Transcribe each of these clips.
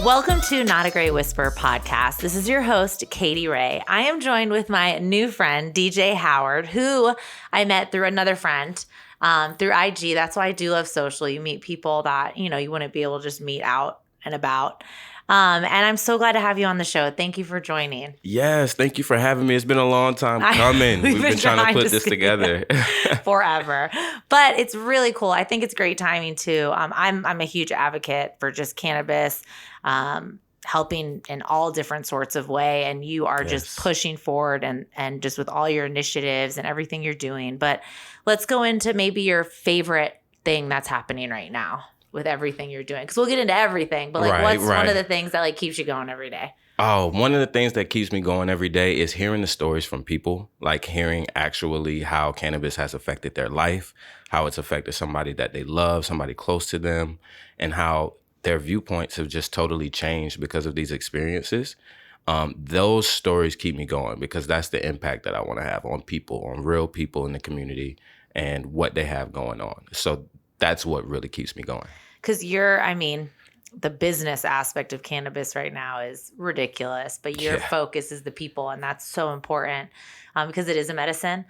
Welcome to Not a Great Whisper podcast. This is your host, Katy Ray. I am joined with my new friend, DJ Howard, who I met through another friend through IG. That's why I do love social. You meet people that, you wouldn't be able to just meet out and about. And I'm so glad to have you on the show. Thank you for joining. Yes, thank you for having me. It's been a long time coming. We've been trying to put this together forever, but it's really cool. I think it's great timing too. I'm a huge advocate for just cannabis, helping in all different sorts of way, and you are just pushing forward and just with all your initiatives and everything you're doing. But let's go into maybe your favorite thing that's happening right now with everything you're doing, because we'll get into everything, but what's one of the things that keeps you going every day? Oh, one of the things that keeps me going every day is hearing the stories from people, hearing actually how cannabis has affected their life, how it's affected somebody that they love, somebody close to them, and how their viewpoints have just totally changed because of these experiences. Those stories keep me going because that's the impact that I want to have on people, on real people in the community and what they have going on. So that's what really keeps me going. Because the business aspect of cannabis right now is ridiculous, but your focus is the people, and that's so important because it is a medicine.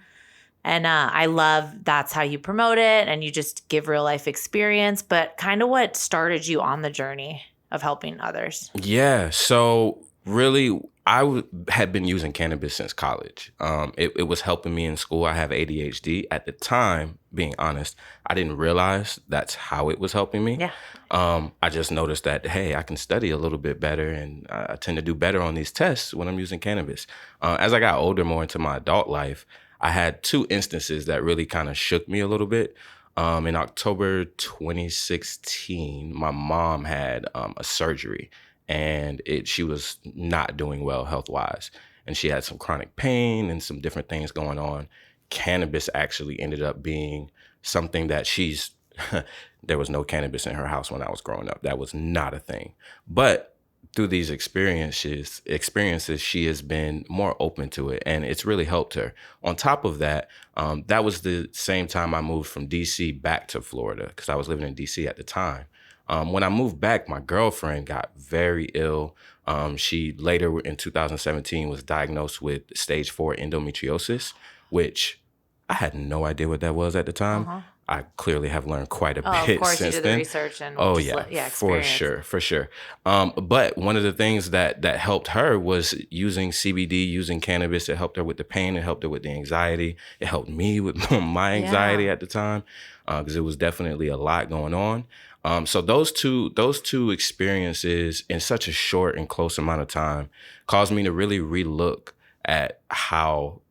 And I love that's how you promote it, and you just give real life experience, but kind of what started you on the journey of helping others. Yeah, so really, I had been using cannabis since college. It was helping me in school. I have ADHD. At the time, being honest, I didn't realize that's how it was helping me. Yeah. I just noticed that, hey, I can study a little bit better, and I tend to do better on these tests when I'm using cannabis. As I got older, more into my adult life, I had two instances that really kind of shook me a little bit. In October 2016, my mom had a surgery. And she was not doing well health-wise. And she had some chronic pain and some different things going on. Cannabis actually ended up being something that there was no cannabis in her house when I was growing up. That was not a thing. But through these experiences, she has been more open to it, and it's really helped her. On top of that, that was the same time I moved from DC back to Florida, because I was living in DC at the time. When I moved back, my girlfriend got very ill. She later in 2017 was diagnosed with stage 4 endometriosis, which I had no idea what that was at the time. Uh-huh. I clearly have learned quite a bit since then. Of course, you did the research and for sure. But one of the things that helped her was using CBD, using cannabis. It helped her with the pain. It helped her with the anxiety. It helped me with my anxiety at the time because it was definitely a lot going on. So those two experiences in such a short and close amount of time caused me to really relook at how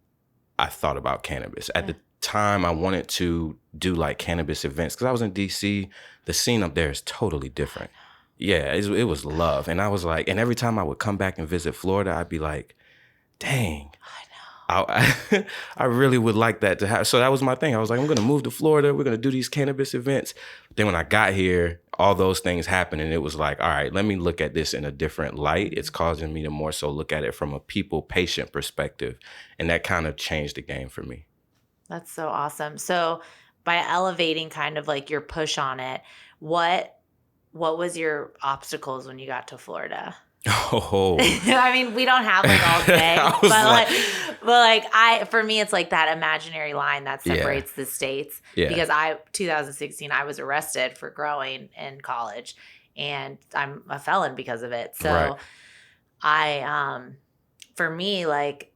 I thought about cannabis. At the time, I wanted to do cannabis events because I was in DC. The scene up there is totally different. Yeah, it was love. And I was like, and every time I would come back and visit Florida, I'd be like, dang. I really would like that to happen. So that was my thing. I was like, I'm going to move to Florida. We're going to do these cannabis events. Then when I got here, all those things happened. And it was like, all right, let me look at this in a different light. It's causing me to more so look at it from a patient perspective. And that kind of changed the game for me. That's so awesome. So by elevating kind of your push on it, what was your obstacles when you got to Florida? Oh, we don't have all day, but for me, it's that imaginary line that separates the states. Yeah. Because 2016, I was arrested for growing in college, and I'm a felon because of it. So, for me,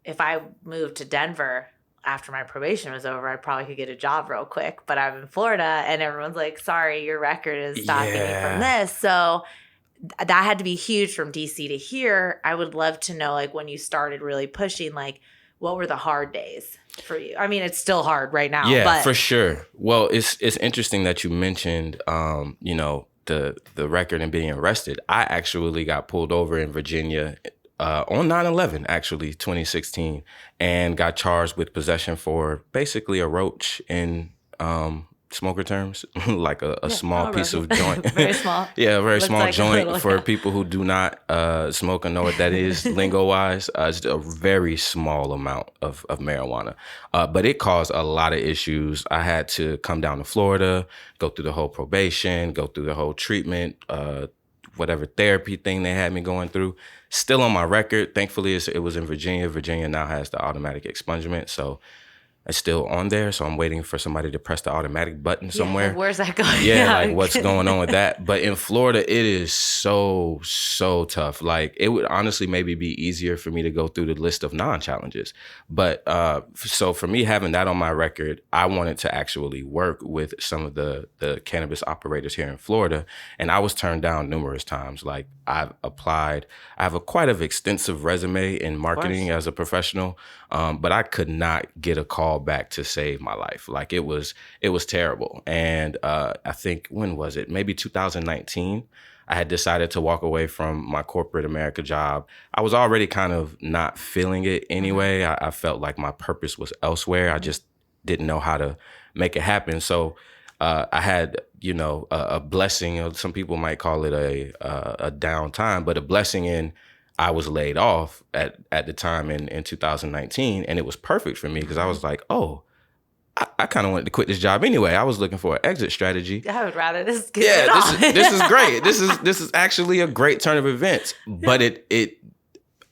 if I moved to Denver after my probation was over, I probably could get a job real quick. But I'm in Florida, and everyone's like, "Sorry, your record is stopping you from this." So that had to be huge from DC to here. I would love to know, when you started really pushing, what were the hard days for you? It's still hard right now. Yeah, but for sure. Well, it's interesting that you mentioned, the record and being arrested. I actually got pulled over in Virginia on 9/11, actually, 2016, and got charged with possession for basically a roach in smoker terms, like a small piece of joint. Very small. Yeah, a very Looks small like a joint little, for yeah. people who do not smoke and know what that is lingo-wise. It's a very small amount of marijuana. But it caused a lot of issues. I had to come down to Florida, go through the whole probation, go through the whole treatment, whatever therapy thing they had me going through. Still on my record. Thankfully, it was in Virginia. Virginia now has the automatic expungement, so it's still on there, so I'm waiting for somebody to press the automatic button somewhere. Like, where's that going? Yeah, like what's going on with that? But in Florida, it is so tough. Like it would honestly maybe be easier for me to go through the list of non-challenges. But so for me having that on my record, I wanted to actually work with some of the cannabis operators here in Florida, and I was turned down numerous times. Like I've applied. I have quite an extensive resume in marketing as a professional, but I could not get a call back to save my life. Like it was terrible. And I think, when was it? Maybe 2019. I had decided to walk away from my corporate America job. I was already kind of not feeling it anyway. I felt like my purpose was elsewhere. I just didn't know how to make it happen. So I had, a blessing. Some people might call it a downtime, but a blessing in I was laid off at the time in 2019, and it was perfect for me because I was like, oh, I kind of wanted to quit this job anyway. I was looking for an exit strategy. I would rather this get this is great. This is actually a great turn of events. But it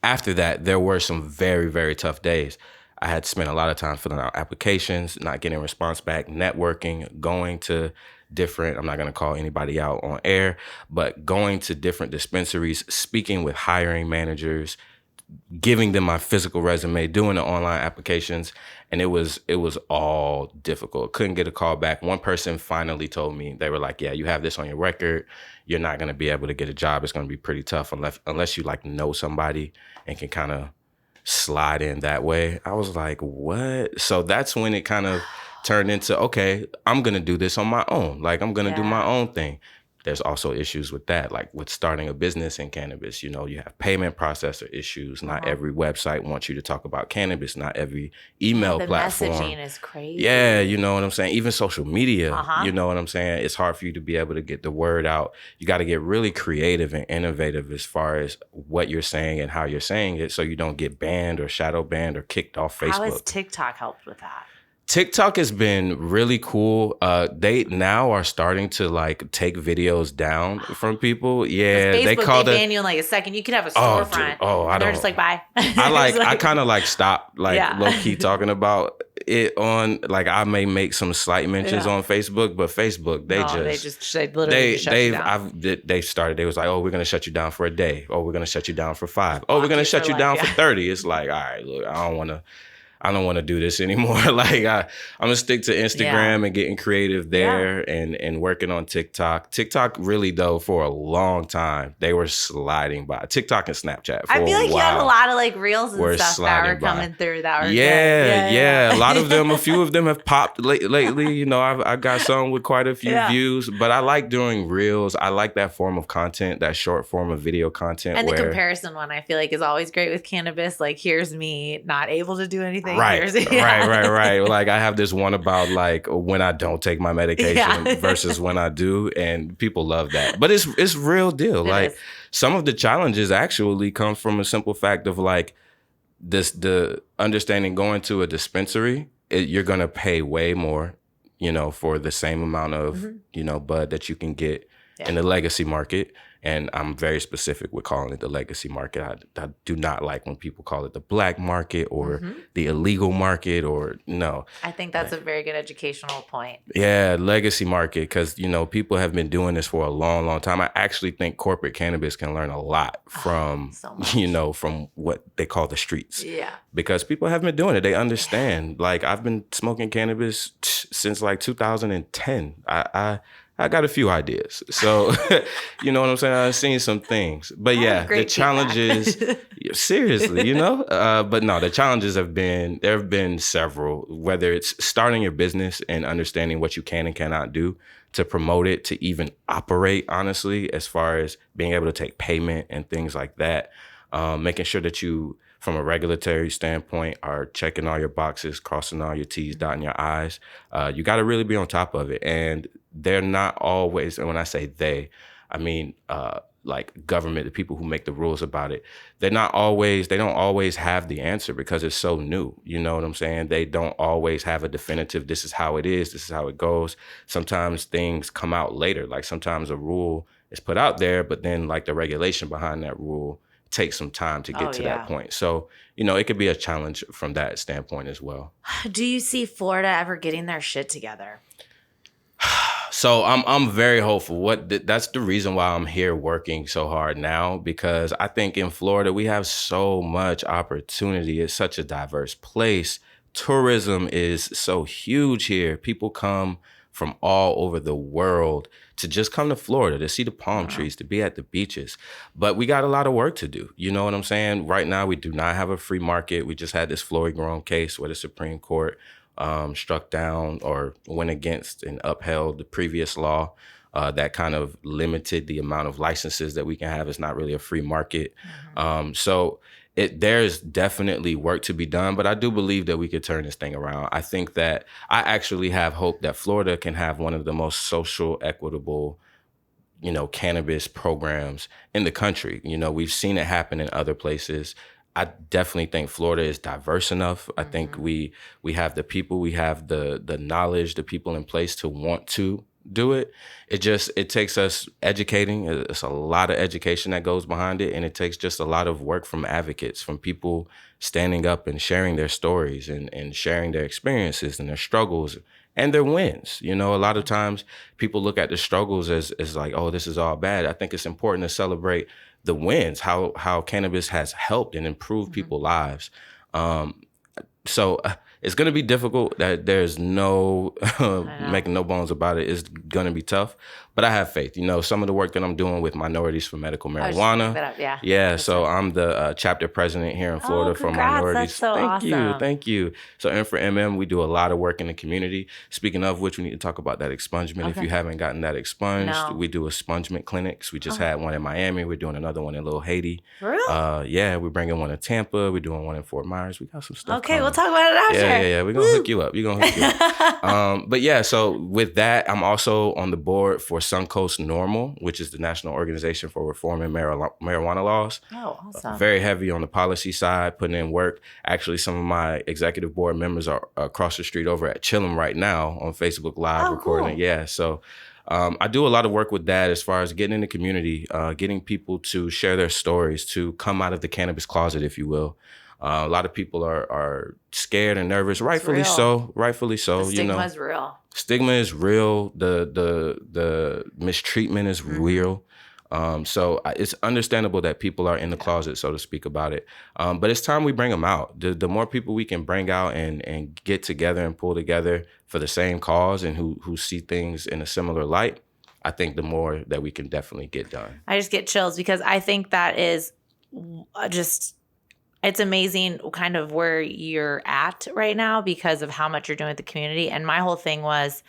after that, there were some very, very tough days. I had spent a lot of time filling out applications, not getting a response back, networking, going to different, I'm not going to call anybody out on air, but going to different dispensaries, speaking with hiring managers, giving them my physical resume, doing the online applications, and it was all difficult. Couldn't get a call back. One person finally told me, they were like, yeah, you have this on your record. You're not going to be able to get a job. It's going to be pretty tough unless you like know somebody and can kind of slide in that way. I was like, what? So that's when it kind of turned into, okay, I'm going to do this on my own. Like, I'm going to do my own thing. There's also issues with that, like with starting a business in cannabis. You have payment processor issues. Not every website wants you to talk about cannabis. Not every email platform. The messaging is crazy. Yeah, you know what I'm saying? Even social media, you know what I'm saying? It's hard for you to be able to get the word out. You got to get really creative and innovative as far as what you're saying and how you're saying it, so you don't get banned or shadow banned or kicked off Facebook. How has TikTok helped with that? TikTok has been really cool. They now are starting to like take videos down from people. Yeah, Facebook, they ban you in like a second. You could have a storefront. They're just like, bye. I kind of like stopped low key talking about it on, like, I may make some slight mentions on Facebook, but Facebook they literally shut you down. They started. They was like, oh, we're gonna shut you down for a day. Oh, we're gonna shut you down for 5. Oh, we're gonna shut you down for 30. It's like, all right, look, I don't want to do this anymore. Like I'm gonna stick to Instagram and getting creative there and working on TikTok. TikTok really though, for a long time, they were sliding by. TikTok and Snapchat for a while. I feel like you had a lot of like reels and stuff that were coming through that were good. A lot of them, a few of them have popped lately. I got some with quite a few views, but I like doing reels. I like that form of content, that short form of video content. And the comparison one I feel like is always great with cannabis. Like, here's me not able to do anything. Right. Like I have this one about like when I don't take my medication versus when I do, and people love that. But it's real deal. Some of the challenges actually come from a simple fact of like the understanding going to a dispensary, you're gonna pay way more, for the same amount of bud that you can get in the legacy market. And I'm very specific with calling it the legacy market. I do not like when people call it the black market or the illegal market or no. I think that's a very good educational point. Yeah, legacy market, because, people have been doing this for a long, long time. I actually think corporate cannabis can learn a lot from, from what they call the streets. Yeah. Because people have been doing it. They understand. Like, I've been smoking cannabis since like 2010. I got a few ideas. So, you know what I'm saying? I've seen some things. But the challenges, seriously, but no, the challenges there have been several, whether it's starting your business and understanding what you can and cannot do to promote it, to even operate, honestly, as far as being able to take payment and things like that. Making sure that you from a regulatory standpoint are checking all your boxes, crossing all your T's, dotting your I's. You got to really be on top of it. And they're not always, and when I say they, I mean like government, the people who make the rules about it, they don't always have the answer because it's so new. You know what I'm saying? They don't always have a definitive, this is how it is, this is how it goes. Sometimes things come out later. Like sometimes a rule is put out there, but then like the regulation behind that rule takes some time to get to that point. So, you know, it could be a challenge from that standpoint as well. Do you see Florida ever getting their shit together? So I'm very hopeful. That's the reason why I'm here working so hard now, because I think in Florida we have so much opportunity. It's such a diverse place. Tourism is so huge here. People come from all over the world to just come to Florida, to see the palm trees, to be at the beaches. But we got a lot of work to do. You know what I'm saying? Right now, we do not have a free market. We just had this Floyd Grown case where the Supreme Court struck down or went against and upheld the previous law that kind of limited the amount of licenses that we can have. It's not really a free market. So there's definitely work to be done, but I do believe that we could turn this thing around. I think that I actually have hope that Florida can have one of the most social, equitable, you know, cannabis programs in the country. You know, we've seen it happen in other places. I definitely think Florida is diverse enough. I think we have the people, we have the knowledge, the people in place to want to do it. It takes us educating. It's a lot of education that goes behind it. And it takes just a lot of work from advocates, from people standing up and sharing their stories and sharing their experiences and their struggles and their wins. You know, a lot of times people look at the struggles as like, oh, this is all bad. I think it's important to celebrate the wins, how cannabis has helped and improved people's lives. So it's going to be difficult. That there's no making no bones about it. It's going to be tough, but I have faith. You know, some of the work that I'm doing with Minorities for Medical Marijuana. Yeah. So I'm the chapter president here in Florida for Minorities. That's so awesome. Thank you. So M4M, we do a lot of work in the community. Speaking of which, we need to talk about that expungement. If you haven't gotten that expunged, we do expungement clinics. We just had one in Miami. We're doing another one in Little Haiti. Really? Yeah, we're bringing one in Tampa. We're doing one in Fort Myers. We got some stuff. Okay, we'll talk about it after. Yeah. We're going to hook you up. You're going to hook you up. But yeah, so with that, I'm also on the board for Suncoast Normal, which is the National Organization for Reforming Marijuana Laws. Oh, awesome. Very heavy on the policy side, putting in work. Actually, some of my executive board members are across the street over at Chillum right now on Facebook Live recording. Cool. Yeah, so I do a lot of work with that as far as getting in the community, getting people to share their stories, to come out of the cannabis closet, if you will. A lot of people are scared and nervous, rightfully so. The stigma is real. Stigma is real. The mistreatment is real. So it's understandable that people are in the closet, so to speak, about it. But it's time we bring them out. The more people we can bring out and get together and pull together for the same cause and who see things in a similar light, I think the more that we can definitely get done. I just get chills because I think that is just... It's amazing kind of where you're at right now because of how much you're doing with the community. And my whole thing was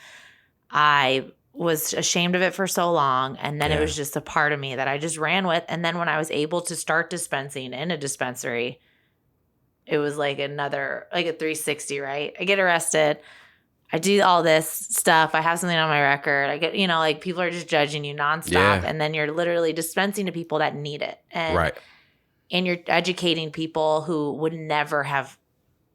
I was ashamed of it for so long. And then it was just a part of me that I just ran with. And then when I was able to start dispensing in a dispensary, it was like a 360, right? I get arrested. I do all this stuff. I have something on my record. I get, like people are just judging you nonstop. Yeah. And then you're literally dispensing to people that need it. And you're educating people who would never have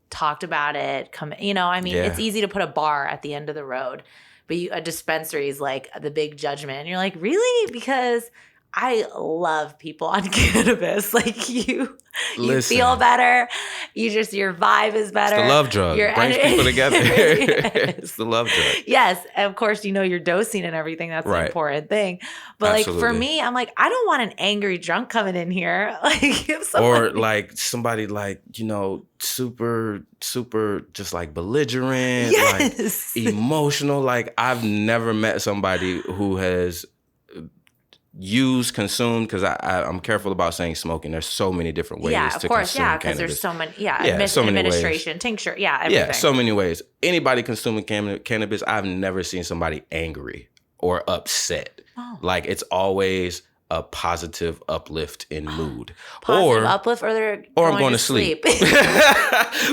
talked about it. It's easy to put a bar at the end of the road, but a dispensary is like the big judgment. And you're like, really? Because I love people on cannabis. Like you feel better. Your vibe is better. It's the love drug. Brings people together. Yes. It's the love drug. Yes. Of course, your dosing and everything. That's the important thing. But Absolutely. For me, I'm like, I don't want an angry drunk coming in here. Or like somebody super, super just like belligerent, like emotional. Like I've never met somebody who has consumed, because I'm careful about saying smoking. There's so many different ways to consume cannabis. Yeah, because there's so many, administration, tincture, everything. Yeah, so many ways. Anybody consuming cannabis, I've never seen somebody angry or upset. Oh. Like it's always a positive uplift in mood. Positive uplift, or I'm going to sleep.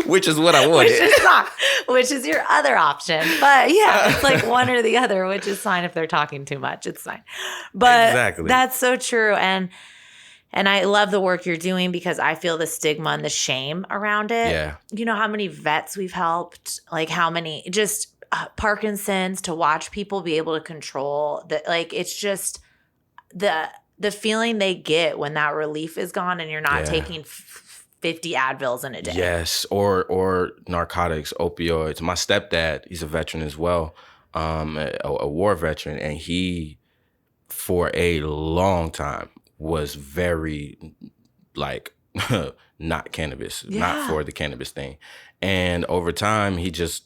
Which is what I wanted. Which is your other option. But yeah, it's like one or the other, which is fine if they're talking too much. It's fine. But exactly. That's so true. And I love the work you're doing because I feel the stigma and the shame around it. Yeah. You know how many vets we've helped, like how many just Parkinson's, to watch people be able to control that. Like, it's just the feeling they get when that relief is gone and you're not taking 50 Advils in a day. Yes. Or narcotics, opioids. My stepdad, he's a veteran as well, a war veteran. And he, for a long time, was very like not cannabis, not for the cannabis thing. And over time,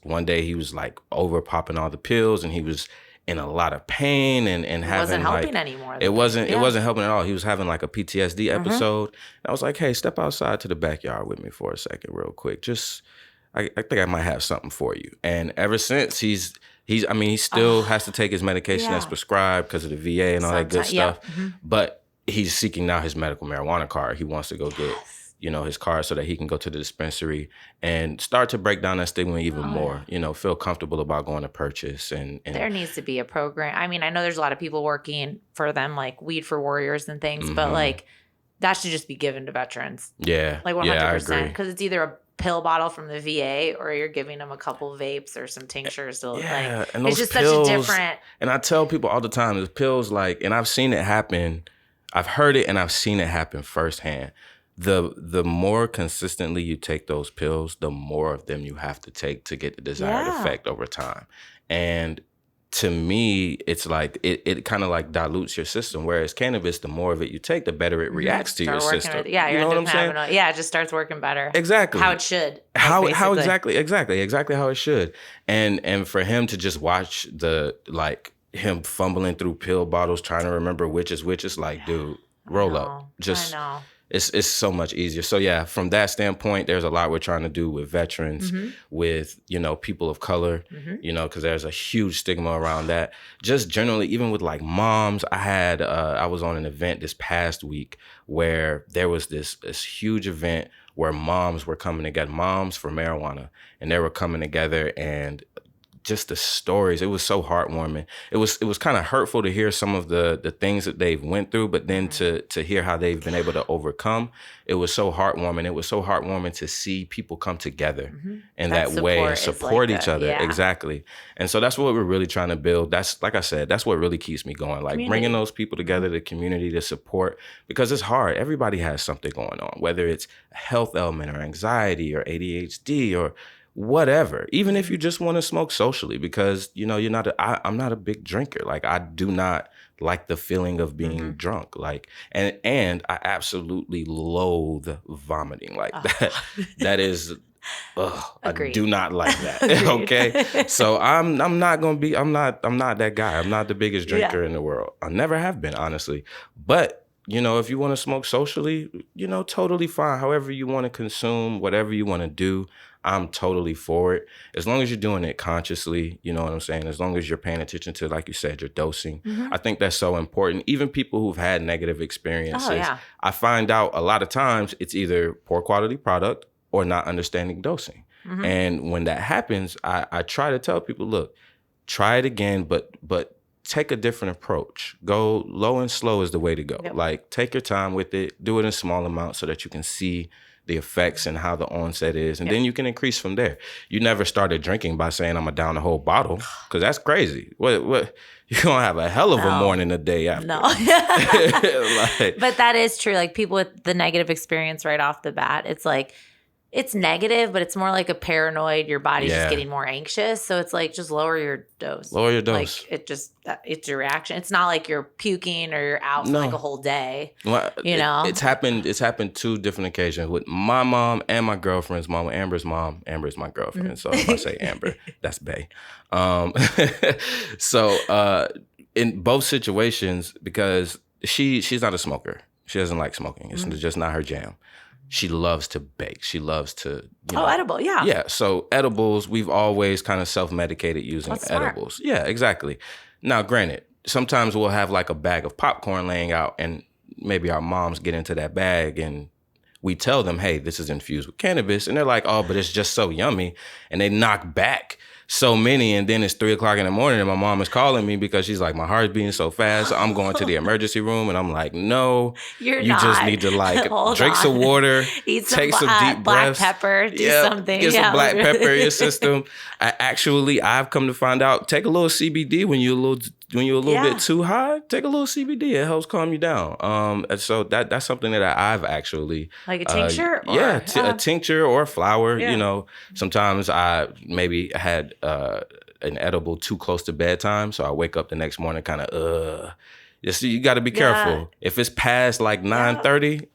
one day he was like over popping all the pills and he was in a lot of pain and having wasn't helping like, anymore. It wasn't helping at all. He was having like a PTSD episode. And I was like, hey, step outside to the backyard with me for a second real quick. Just, I think I might have something for you. And ever since he still has to take his medication as prescribed because of the VA and all that good stuff. But he's seeking out his medical marijuana card. He wants to go get, his card so that he can go to the dispensary and start to break down that stigma even more, feel comfortable about going to purchase. And there needs to be a program. I mean, I know there's a lot of people working for them, like Weed for Warriors and things, but like that should just be given to veterans. Yeah. Like 100%. Yeah, I agree. Because it's either a pill bottle from the VA or you're giving them a couple vapes or some tinctures. So and it's just pills, such a different. And I tell people all the time, the pills, like, and I've seen it happen. I've heard it and I've seen it happen firsthand. The more consistently you take those pills, the more of them you have to take to get the desired effect over time. And to me, it's like it kind of like dilutes your system. Whereas cannabis, the more of it you take, the better it reacts to your system. You know what I'm saying? It just starts working better. Exactly. How it should. How exactly how it should. And for him to just watch him fumbling through pill bottles, trying to remember which is which, it's like, dude, roll up. Just, I know. It's so much easier. So yeah, from that standpoint, there's a lot we're trying to do with veterans, with, people of color, because there's a huge stigma around that. Just generally, even with like moms, I was on an event this past week where there was this huge event where moms were coming together, moms for marijuana, and they were coming together, and just the stories, it was so heartwarming. It was kind of hurtful to hear some of the things that they've went through, but then to hear how they've been able to overcome, it was so heartwarming. It was so heartwarming to see people come together in that way and support each other. Yeah. Exactly. And so that's what we're really trying to build. That's, like I said, that's what really keeps me going. Like bringing those people together, the community to support, because it's hard. Everybody has something going on, whether it's a health element or anxiety or ADHD or whatever, even if you just want to smoke socially, because I'm not a big drinker. Like, I do not like the feeling of being drunk. Like, and I absolutely loathe vomiting. Like that is, I do not like that. Okay, so I'm not that guy. I'm not the biggest drinker in the world. I never have been, honestly. But if you want to smoke socially, totally fine. However you want to consume, whatever you want to do, I'm totally for it. As long as you're doing it consciously, you know what I'm saying? As long as you're paying attention to, like you said, your dosing. I think that's so important. Even people who've had negative experiences, I find out a lot of times it's either poor quality product or not understanding dosing. And when that happens, I try to tell people, look, try it again, but take a different approach. Go low and slow is the way to go. Yep. Like, take your time with it. Do it in small amounts so that you can see the effects and how the onset is. And then you can increase from there. You never started drinking by saying, I'm going to down the whole bottle, because that's crazy. What you're going to have a hell of a morning a day after. No. But that is true. Like, people with the negative experience right off the bat, it's like, it's negative, but it's more like a paranoid. Your body's just getting more anxious. So it's like, just lower your dose. Lower your dose. Like, it's your reaction. It's not like you're puking or you're out for like a whole day. Well, it's happened 2 different occasions with my mom and my girlfriend's mom. Amber's mom. Amber's my girlfriend. So if I say Amber, that's Bae. So in both situations, because she's not a smoker. She doesn't like smoking. It's just not her jam. She loves to bake. She loves to, edible, yeah. Yeah, so edibles, we've always kind of self-medicated using edibles. Yeah, exactly. Now, granted, sometimes we'll have like a bag of popcorn laying out, and maybe our moms get into that bag and we tell them, hey, this is infused with cannabis. And they're like, oh, but it's just so yummy. And they knock back so many. And then it's 3:00 in the morning and my mom is calling me because she's like, my heart's beating so fast. So I'm going to the emergency room. And I'm like, no, you just need to like drink some water, take some deep breaths. Black pepper, do something. Get some black pepper in your system. I've come to find out, take a little CBD when you're a little bit too high, take a little CBD. It helps calm you down. And so that's something that I've actually like a tincture. A tincture or a flower. You know, sometimes I maybe had an edible too close to bedtime, so I wake up the next morning kind of you got to be careful. If it's past like 9:30,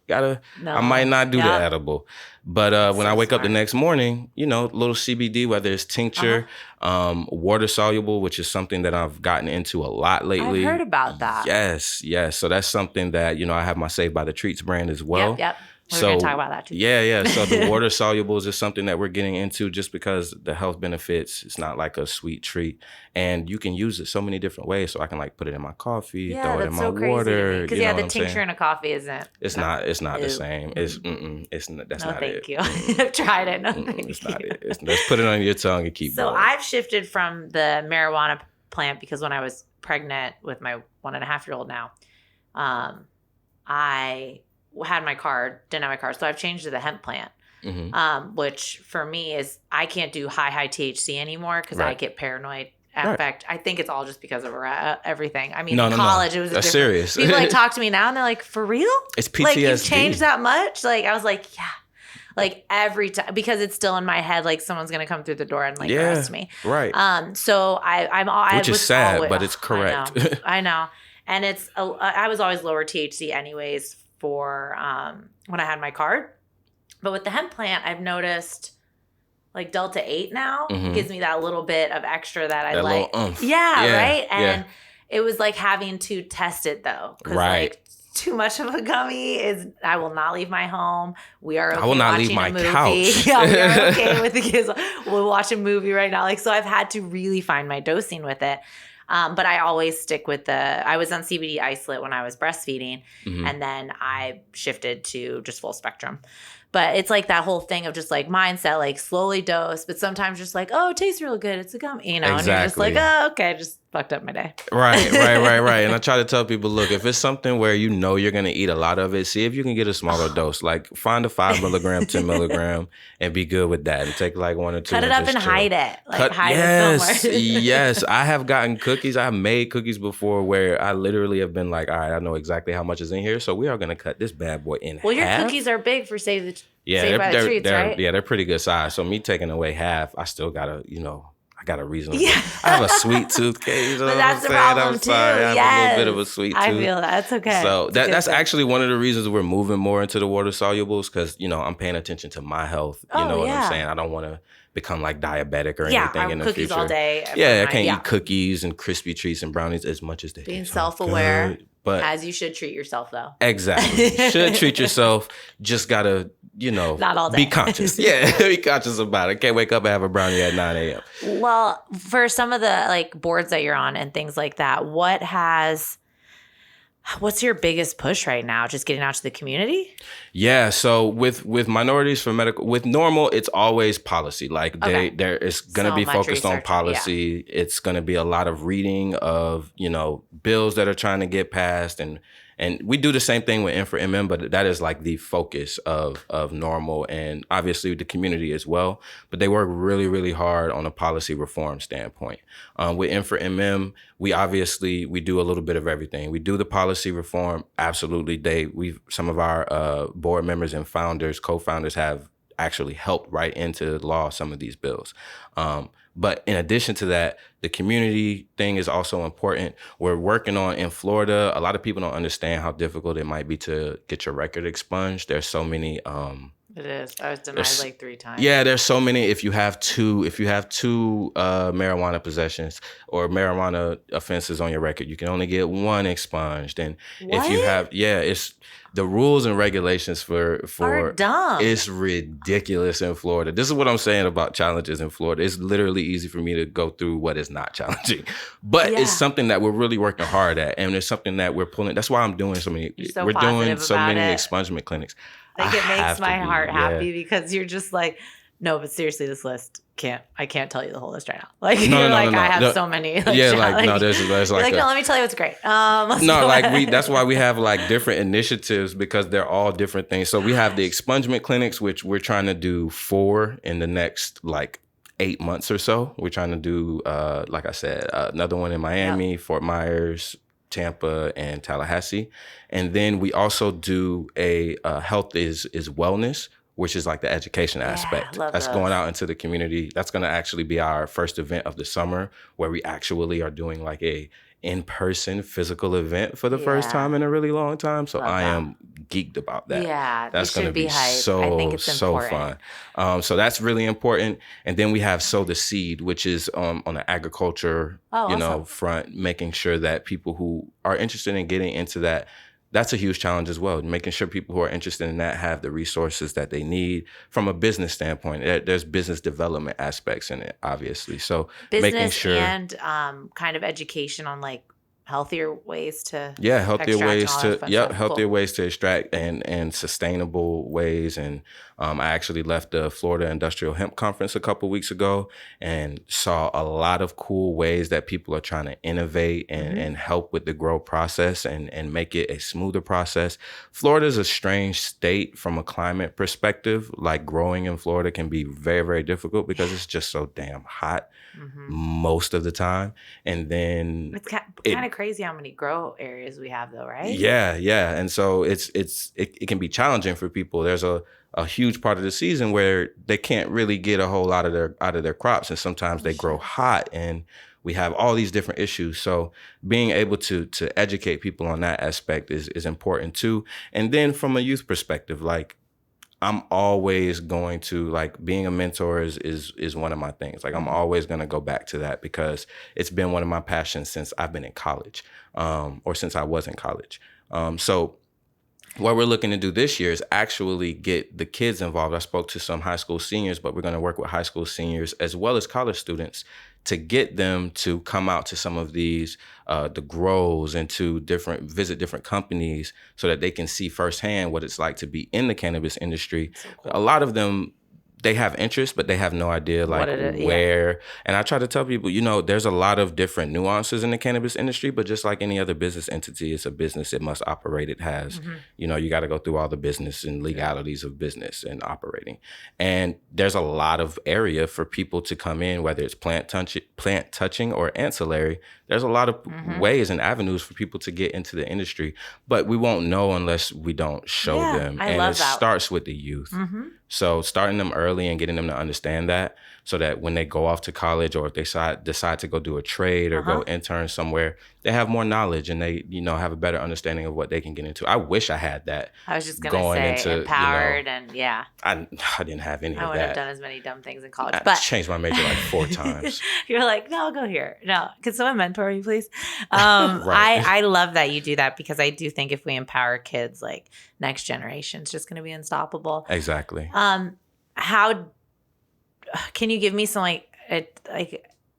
I might not do the edible. But when I wake up the next morning, you know, little CBD, whether it's tincture, water soluble, which is something that I've gotten into a lot lately. I've heard about that. Yes. So that's something that, you know, I have my Saved by the Treats brand as well. Yep. We're going to talk about that too. Yeah. So the water solubles is something that we're getting into just because the health benefits. It's not like a sweet treat. And you can use it so many different ways. So I can like put it in my coffee, throw it in my water. Because the tincture in a coffee isn't. It's not the same. That's not it. Thank you. I've tried it. No, it's not it. Let's put it on your tongue and keep going. So I've shifted from the marijuana plant because when I was pregnant with my 1.5-year-old now, I didn't have my card. So I've changed to the hemp plant, which for me is, I can't do high THC anymore because I get paranoid. In fact, I think it's all just because of everything. I mean, in college, it was that's serious. People like talk to me now and they're like, for real? It's PTSD. Like, you've changed that much? Like, I was like, yeah. Like every time, because it's still in my head, like someone's gonna come through the door and like arrest me. Right. So which is sad, but it's correct. I know. And I was always lower THC anyways for when I had my card. But with the hemp plant, I've noticed like Delta 8 now gives me that little bit of extra that I like. Yeah, right? And it was like having to test it though. Right. Like, too much of a gummy is, I will not leave my home. We are okay. I will not leave my couch. Yeah, we are okay with the kids. We'll watch a movie right now. Like, so I've had to really find my dosing with it. But I always stick with I was on CBD isolate when I was breastfeeding, and then I shifted to just full spectrum. But it's like that whole thing of just like mindset, like slowly dose, but sometimes just like, oh, it tastes real good. It's a gummy, you know, and you're just like, oh, okay, just fucked up my day. Right. And I try to tell people, look, if it's something where you know you're going to eat a lot of it, see if you can get a smaller dose. Like find a 5 milligram, 10 milligram, and be good with that. And take like 1 or 2. Cut it up and hide it. Like hide it somewhere. Yes. I have gotten cookies. I have made cookies before where I literally have been like, all right, I know exactly how much is in here. So we are going to cut this bad boy in half. Well, your cookies are big for Saved by the Treats, right? Yeah, they're pretty good size. So me taking away half, I still gotta, I got a reason. I have a sweet tooth, Katie. But that's the problem too. I have a little bit of a sweet tooth. I feel that. That's okay. So that's actually one of the reasons we're moving more into the water solubles because, I'm paying attention to my health. You know what I'm saying? I don't want to become like diabetic or anything in the future. Cookies all day. I can't eat cookies and crispy treats and brownies as much as they Being self-aware. But as you should treat yourself, though. Exactly. You should treat yourself. Just gotta, not all day. Be conscious. Yeah, be conscious about it. Can't wake up and have a brownie at 9 a.m. Well, for some of the like boards that you're on and things like that, what's your biggest push right now? Just getting out to the community? Yeah. So with minorities for medical, with normal, it's always policy. Like there is going to be focused on policy. Yeah. It's going to be a lot of reading of, bills that are trying to get passed. And we do the same thing with M4M, but that is like the focus of normal and obviously the community as well. But they work really, really hard on a policy reform standpoint. With M4M, we do a little bit of everything. We do the policy reform. Absolutely. Some of our board members and co-founders have actually helped write into law some of these bills. But in addition to that, the community thing is also important. We're working on in Florida. A lot of people don't understand how difficult it might be to get your record expunged. There's so many. It is. I was denied like 3 times. Yeah, there's so many. If you have two marijuana possessions or marijuana offenses on your record, you can only get 1 expunged. And if you have, The rules and regulations for are dumb. It's ridiculous in Florida. This is what I'm saying about challenges in Florida. It's literally easy for me to go through what is not challenging, but it's something that we're really working hard at, and it's something that we're pulling. That's why I'm doing so many. We're doing so many expungement clinics. Like it makes my heart happy because you're just like, no, but seriously, this list I can't tell you the whole list right now. Like I have so many. Like, yeah, like no, there's like no, let me tell you what's great. That's why we have like different initiatives because they're all different things. So we have the expungement clinics, which we're trying to do 4 in the next like 8 months or so. We're trying to do, like I said, another one in Miami, Fort Myers, Tampa, and Tallahassee. And then we also do a health is wellness, which is like the education aspect. That's going out into the community. That's going to actually be our first event of the summer where we actually are doing like a in-person physical event for the first time in a really long time. So I am geeked about that. Yeah, that's going to be so, I think it's so important. Fun. So that's really important. And then we have Sow the Seed, which is on the agriculture, front, making sure that people who are interested in getting into that, that's a huge challenge as well. Making sure people who are interested in that have the resources that they need from a business standpoint. There's business development aspects in it, obviously. So business making sure and kind of education on like healthier ways to healthier ways to extract and sustainable ways. And I actually left the Florida Industrial Hemp Conference a couple weeks ago and saw a lot of cool ways that people are trying to innovate and help with the grow process and make it a smoother process. Florida is a strange state from a climate perspective. Like growing in Florida can be very, very difficult because it's just so damn hot most of the time. And then it's kind of crazy how many grow areas we have though, right? Yeah. And so it can be challenging for people. There's a huge part of the season where they can't really get a whole lot out of their crops, and sometimes they grow hot, and we have all these different issues. So being able to educate people on that aspect is important too. And then from a youth perspective, like I'm always going to like being a mentor is one of my things. Like I'm always going to go back to that because it's been one of my passions since I've been in college, or since I was in college. So what we're looking to do this year is actually get the kids involved. I spoke to some high school seniors, but we're going to work with high school seniors as well as college students to get them to come out to some of these, the grows, and to visit different companies so that they can see firsthand what it's like to be in the cannabis industry. So cool. A lot of them, they have interest, but they have no idea like where. Yeah. And I try to tell people, there's a lot of different nuances in the cannabis industry, but just like any other business entity, it's a business. It must operate. It has, you got to go through all the business and legalities of business and operating. And there's a lot of area for people to come in, whether it's plant touching or ancillary. There's a lot of ways and avenues for people to get into the industry, but we won't know unless we don't show them. And it starts with the youth. So starting them early and getting them to understand that, so that when they go off to college, or if they decide to go do a trade or go intern somewhere, they have more knowledge and they, have a better understanding of what they can get into. I wish I had that. I was just going to say empowered and I didn't have any of that. I wouldn't have done as many dumb things in college. I changed my major like 4 times. You're like, no, I'll go here. No, can someone mentor me, please? Right. I love that you do that because I do think if we empower kids, like next generation, it's just going to be unstoppable. Exactly. How can you give me some like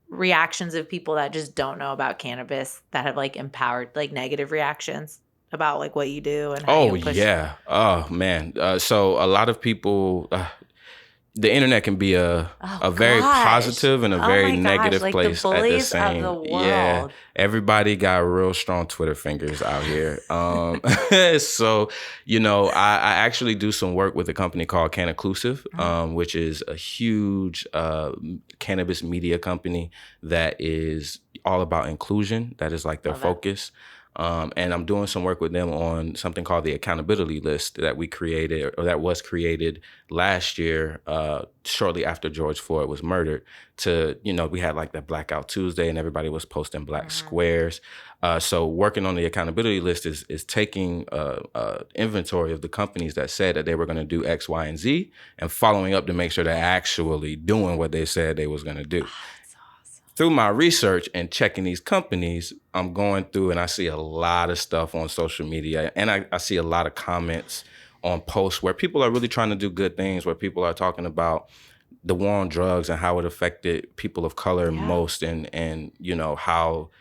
reactions of people that just don't know about cannabis that have like empowered, like negative reactions about like what you do and how you push? Oh man. So a lot of people, the internet can be a very positive and a very negative like place the at the bullies same. Of the world. Yeah, everybody got real strong Twitter fingers out here. So I actually do some work with a company called Cannaclusive, which is a huge cannabis media company that is all about inclusion. That is like their focus. And I'm doing some work with them on something called the accountability list that we created, or that was created last year, shortly after George Floyd was murdered. We had like that Blackout Tuesday and everybody was posting black squares. So working on the accountability list is taking inventory of the companies that said that they were going to do X, Y, and Z, and following up to make sure they're actually doing what they said they was going to do. through my research and checking these companies, I'm going through and I see a lot of stuff on social media, and I see a lot of comments on posts where people are really trying to do good things, where people are talking about the war on drugs and how it affected people of color most, and you know, how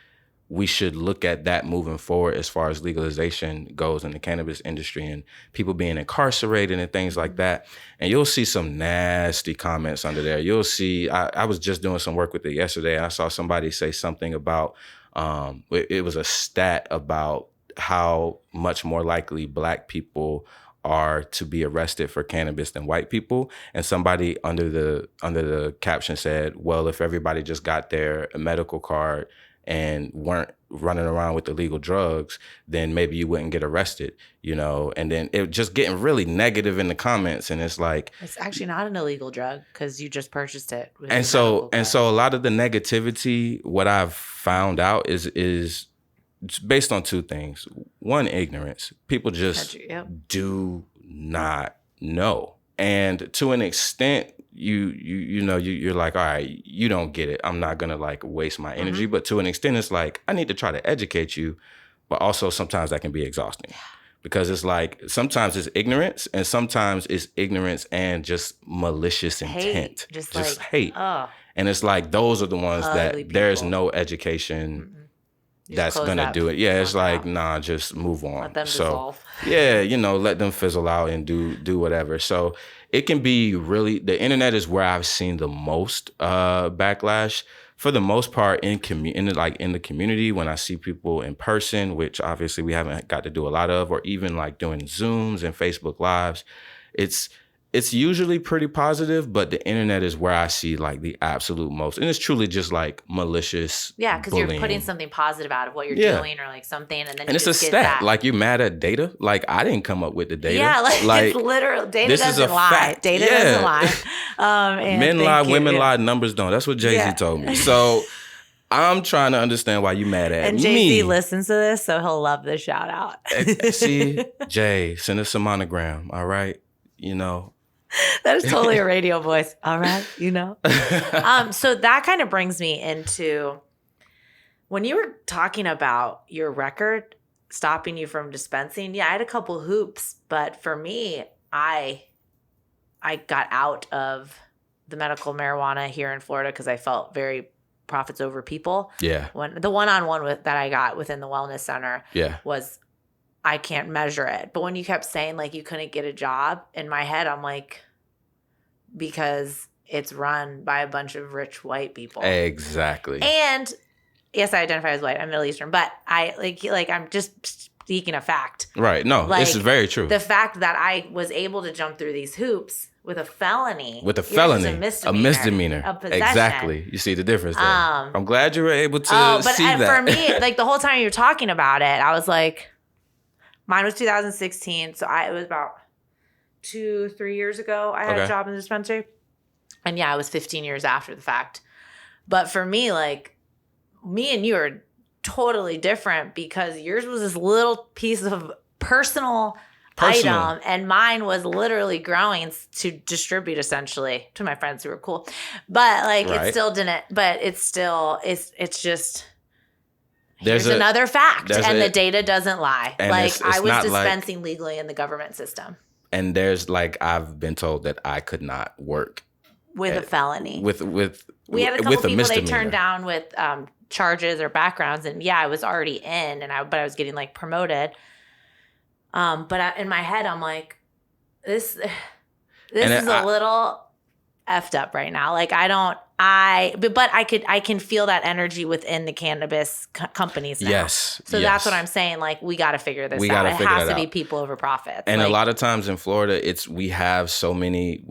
we should look at that moving forward as far as legalization goes in the cannabis industry and people being incarcerated and things like that. And you'll see some nasty comments under there. You'll see, I was just doing some work with it yesterday, and I saw somebody say something about, it was a stat about how much more likely Black people are to be arrested for cannabis than white people. And somebody under the caption said, well, if everybody just got their medical card and weren't running around with illegal drugs, then maybe you wouldn't get arrested, you know? And then it just getting really negative in the comments. And it's like, it's actually not an illegal drug because you just purchased it. And so a lot of the negativity, what I've found out is based on two things. One, ignorance. People just do not know. And to an extent, you're like, all right, you don't get it. I'm not gonna like waste my energy. But to an extent, it's like, I need to try to educate you, but also sometimes that can be exhausting. Because it's like, sometimes it's ignorance, and sometimes it's ignorance and just malicious intent. Just like, hate. Oh. And it's like, those are the ones that there's no education that's gonna do it. Yeah, it's like, nah, just move on. Let them dissolve. Yeah, you know, let them fizzle out and do whatever. So it can be really, the internet is where I've seen the most backlash. For the most part, in the community, when I see people in person, which obviously we haven't got to do a lot of, or even like doing Zooms and Facebook Lives, it's usually pretty positive, but the internet is where I see like the absolute most. And it's truly just like malicious. Yeah, because you're putting something positive out of what you're doing, or like something, and then it's a stat. Like, you're mad at data. Like, I didn't come up with the data. Yeah, like it's literal. Data doesn't lie. Fact. Data doesn't lie. Men lie, women lie, numbers don't. That's what Jay-Z told me. So I'm trying to understand why you mad at me. And Jay-Z listens to this, so he'll love the shout out. See, Jay, send us a monogram, all right? You know. That is totally a radio voice. All right, you know. So that kind of brings me into when you were talking about your record stopping you from dispensing. Yeah, I had a couple hoops, but for me, I got out of the medical marijuana here in Florida because I felt very profits over people. Yeah. When the one-on-one that I got within the wellness center was, I can't measure it. But when you kept saying like you couldn't get a job, in my head, I'm like, because it's run by a bunch of rich white people. Exactly. And yes, I identify as white. I'm Middle Eastern, but I like I'm just speaking a fact. Right. No, like, this is very true. The fact that I was able to jump through these hoops with a felony. A misdemeanor. A possession. Exactly. You see the difference there. I'm glad you were able to see that. For me, like the whole time you were talking about it, I was like, mine was 2016. So it was about 2-3 years ago. I had a job in the dispensary. And yeah, I was 15 years after the fact. But for me, like, me and you are totally different because yours was this little piece of personal item, and mine was literally growing to distribute essentially to my friends who were cool. But like, it still didn't, but it's just, there's another fact, and the data doesn't lie. Like, I was dispensing legally in the government system. And there's like, I've been told that I could not work with a felony. We had a couple people they turned down with charges or backgrounds, and yeah, I was already in, but I was getting like promoted. But in my head, I'm like, this is a little effed up right now. Like, but I can feel that energy within the cannabis companies now. Yes. So that's what I'm saying. Like, we got to figure this out. It has to be people over profits. And like, a lot of times in Florida, we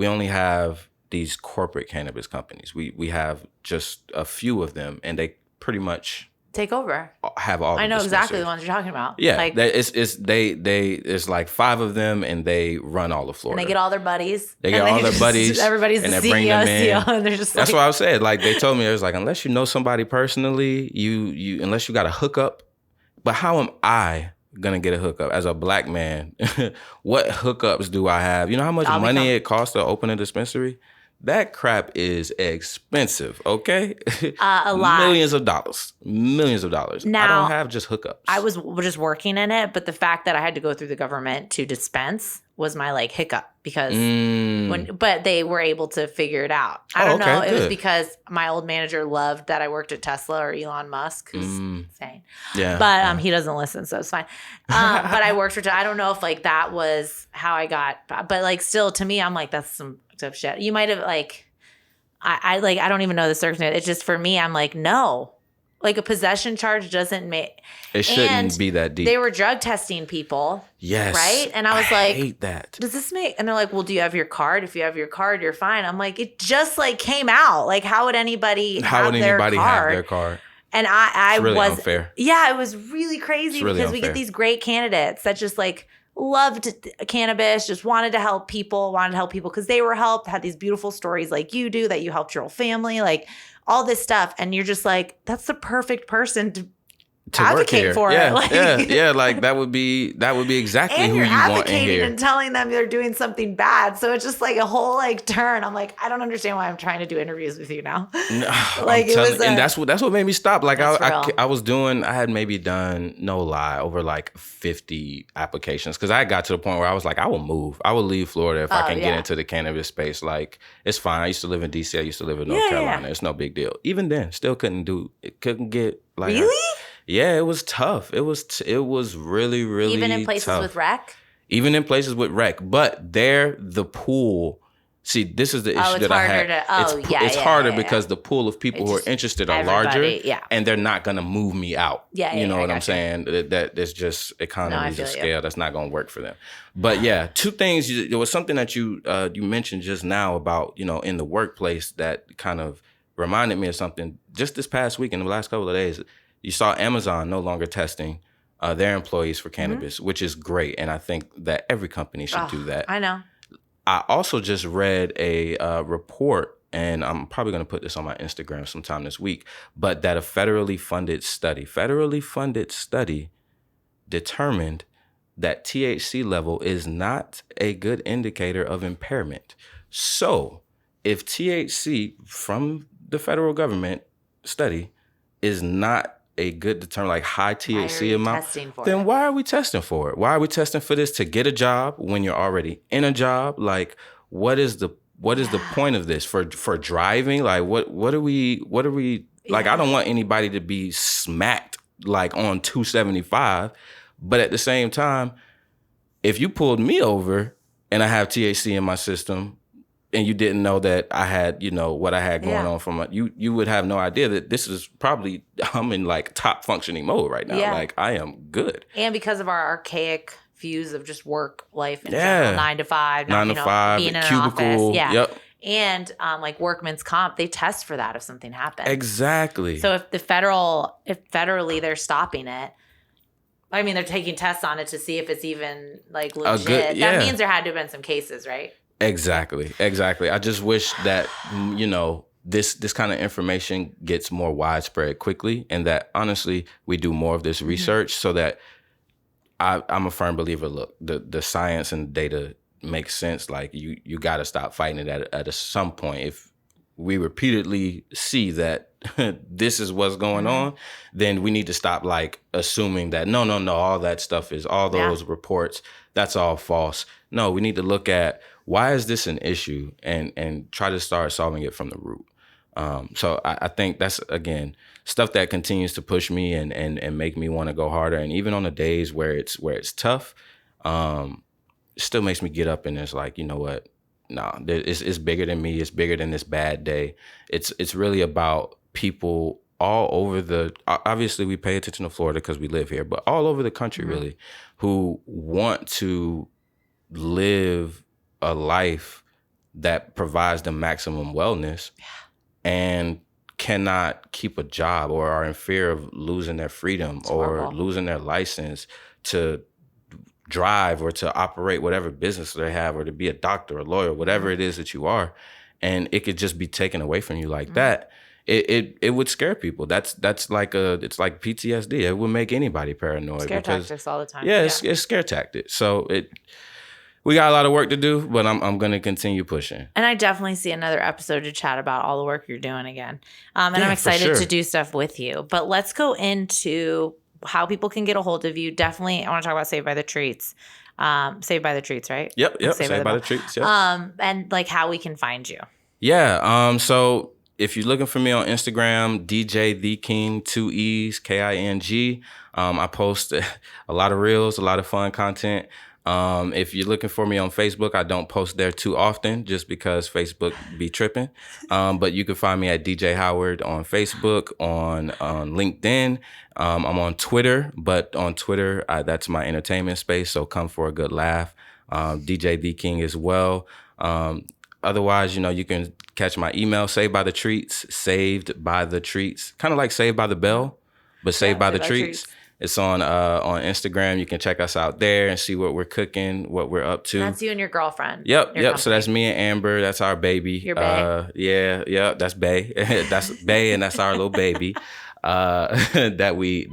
only have these corporate cannabis companies. We have just a few of them, and they pretty much take over. Have all. I know exactly the ones you're talking about. Yeah, like, there's like 5 of them, and they run all of Florida. And they get all their buddies. Everybody's and the CEO, bring them in. And they're just that's what I said. Like, they told me, it was like, unless you know somebody personally, you unless you got a hookup. But how am I gonna get a hookup as a black man? What hookups do I have? You know how much money it costs to open a dispensary? That crap is expensive, okay? A lot. Millions of dollars. Millions of dollars. Now, I don't have just hookups. I was just working in it, but the fact that I had to go through the government to dispense was my like hiccup because but they were able to figure it out. I don't know. It was because my old manager loved that I worked at Tesla or Elon Musk, who's insane. Yeah. But he doesn't listen, so it's fine. But I worked for, I don't know if like that was how I got, but like still to me, I'm like, that's some tough shit. You might have like, I don't even know the circumstance. It's just for me, I'm like, no. Like a possession charge doesn't make it shouldn't be that deep. They were drug testing people. Yes. Right? And I was like, I hate that. Does this make, and they're like, well, do you have your card? If you have your card, you're fine. I'm like, it just like came out. Like, how would anybody have their card? And I it's really was unfair. Yeah, it was really crazy because unfair. We get these great candidates that just like loved cannabis, just wanted to help people because they were helped, had these beautiful stories like you do, that you helped your whole family, like all this stuff. And you're just like, that's the perfect person to advocate for it. Like, like that would be exactly who you want in here. And you're advocating and telling them they're doing something bad. So it's just like a whole like turn. I'm like, I don't understand why I'm trying to do interviews with you now. Like it was, and that's what made me stop. Like I had maybe done, no lie, over like 50 applications because I got to the point where I was like, I will move. I will leave Florida if I can get into the cannabis space. Like it's fine. I used to live in DC. I used to live in North Carolina. It's no big deal. Even then, still couldn't get like. Really? Yeah, it was tough. It was really, really even in places tough. with rec? Even in places with rec. But the pool, see, this is the issue that I had. It's harder because the pool of people who are interested are larger and they're not going to move me out. You know what I'm saying? That there's just economies of scale that's not going to work for them. But yeah, two things. There was something that you mentioned just now about, in the workplace that kind of reminded me of something just this past week in the last couple of days. You saw Amazon no longer testing their employees for cannabis, which is great. And I think that every company should do that. I know. I also just read a report, and I'm probably going to put this on my Instagram sometime this week, but that a federally funded study determined that THC level is not a good indicator of impairment. So if THC from the federal government study is not a good determination, like high THC amount, then why are we testing for it? Why are we testing for this to get a job when you're already in a job? Like, what is the point of this for driving? Like, what are we like? I don't want anybody to be smacked like on 275, but at the same time, if you pulled me over and I have THC in my system, and you didn't know that I had, what I had going on from you would have no idea that this is probably, I'm in like top functioning mode right now. Yeah. Like I am good. And because of our archaic views of just work life in general, 9 to 5, being in an office. Yeah. Yep. And like workman's comp, they test for that if something happens. Exactly. So if federally they're stopping it, I mean, they're taking tests on it to see if it's even like legit. That means there had to have been some cases, right? Exactly. I just wish that, this kind of information gets more widespread quickly, and that honestly, we do more of this research so that I'm a firm believer, look, the science and data makes sense. Like you got to stop fighting it at some point. If we repeatedly see that this is what's going on, then we need to stop like assuming that no, all that stuff is all those reports. That's all false. No, we need to look at why is this an issue and try to start solving it from the root. So I think that's, again, stuff that continues to push me and make me want to go harder. And even on the days where it's tough, it still makes me get up and it's like, you know what? No, it's bigger than me. It's bigger than this bad day. It's really about people all over obviously we pay attention to Florida because we live here, but all over the country really, who want to live a life that provides them maximum wellness and cannot keep a job or are in fear of losing their freedom or losing their license to drive or to operate whatever business they have or to be a doctor, a lawyer, whatever it is that you are. And it could just be taken away from you like that. It would scare people. It's like PTSD. It would make anybody paranoid. Scare tactics all the time. Yeah, it's scare tactics. So we got a lot of work to do, but I'm going to continue pushing. And I definitely see another episode to chat about all the work you're doing again. And I'm excited to do stuff with you. But let's go into how people can get a hold of you. Definitely, I want to talk about Saved by the Treats. Saved by the Treats, right? Yep. Saved by the Treats. Yep. And like how we can find you. Yeah. So if you're looking for me on Instagram, DJ The King, 2 E's, King. I post a lot of reels, a lot of fun content. If you're looking for me on Facebook, I don't post there too often just because Facebook be tripping. But you can find me at DJ Howard on Facebook, on LinkedIn. I'm on Twitter, but on Twitter, that's my entertainment space. So come for a good laugh. DJ The King as well. Otherwise, you can catch my email, Saved by the Treats, kind of like Saved by the Bell, but Saved by the Treats. It's on Instagram. You can check us out there and see what we're cooking, what we're up to. And that's you and your girlfriend. Yep. So that's me and Amber. That's our baby. Your bae. Yeah. That's Bae. That's Bae, and that's our little baby that we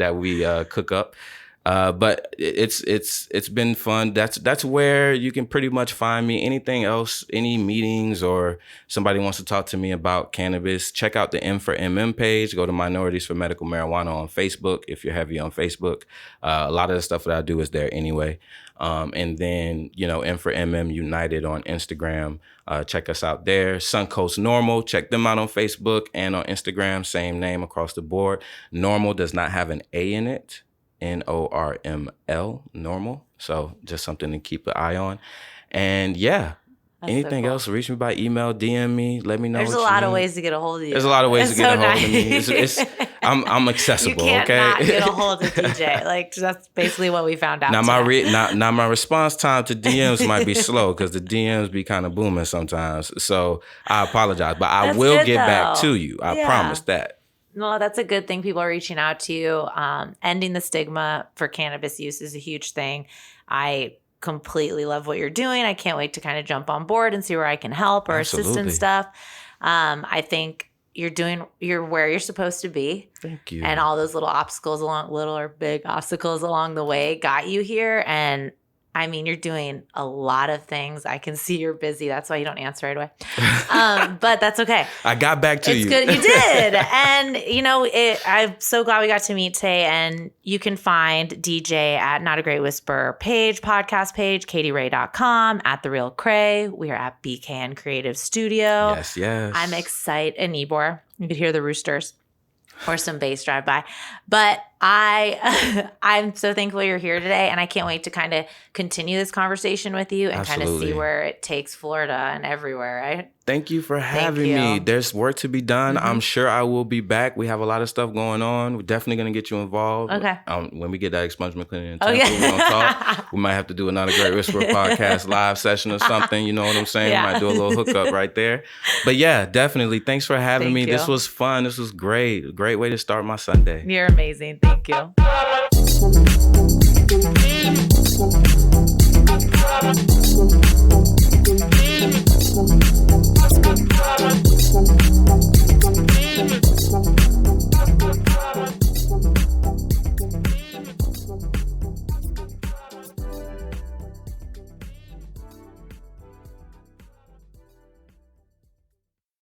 cook up. But it's been fun. That's where you can pretty much find me. Anything else, any meetings or somebody wants to talk to me about cannabis, check out the M4M page. Go to Minorities for Medical Marijuana on Facebook if you're heavy on Facebook. A lot of the stuff that I do is there anyway. And then, M4MM United on Instagram. Check us out there. Suncoast Normal. Check them out on Facebook and on Instagram. Same name across the board. Normal does not have an A in it. NORML, normal. So just something to keep an eye on. And yeah, that's anything else, reach me by email, DM me, let me know. There's a lot of ways to get a hold of you. There's a lot of ways to get a hold of me. I'm accessible. You can't okay? not get a hold of DJ. Like that's basically what we found out. Now my response time to DMs might be slow because the DMs be kind of booming sometimes. So I apologize, but I will get back to you. I promise that. No, that's a good thing. People are reaching out to you. Ending the stigma for cannabis use is a huge thing. I completely love what you're doing. I can't wait to kind of jump on board and see where I can help or assist and stuff. I think you're where you're supposed to be. Thank you. And all those little or big obstacles along the way got you here. And I mean, you're doing a lot of things. I can see you're busy. That's why you don't answer right away. But that's okay. I got back to you. It's good. You did. And, I'm so glad we got to meet today. And you can find DJ at Not a Great Whisper podcast page, katyray.com, at The Real Cray. We are at BKN Creative Studio. Yes. I'm excited. And Ybor. You could hear the roosters. Or some bass drive by. But I'm so thankful you're here today, and I can't wait to kind of continue this conversation with you and kind of see where it takes Florida and everywhere, right? Thank you for having me. There's work to be done. Mm-hmm. I'm sure I will be back. We have a lot of stuff going on. We're definitely going to get you involved. Okay. When we get that expungement clinic in Tampa, we're going to talk. We might have to do another Great Whisper podcast live session or something. You know what I'm saying? Yeah. We might do a little hookup right there. But yeah, definitely. Thanks for having me. This was fun. This was great. Great way to start my Sunday. You're amazing. Thank you.